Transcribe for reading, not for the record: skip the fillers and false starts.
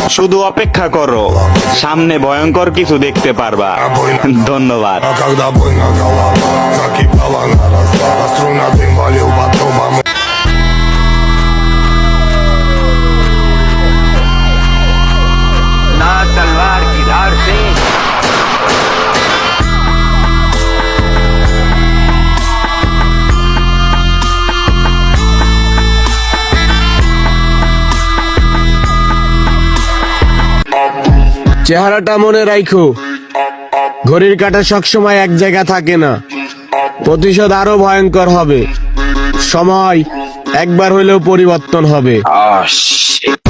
শুধু অপেক্ষা করো, সামনে ভয়ঙ্কর কিছু দেখতে পারবা। ধন্যবাদ। А когда больно голова закипала на раз, а струна дым валил по трубам. ना तलवार की धार से চেহারাটা মনে রাখো, ঘড়ির কাঁটা সবসময় এক জায়গা থাকে না। প্রতিশোধ আরো ভয়ঙ্কর হবে। সময় একবার হলেও পরিবর্তন হবে। Oh shit.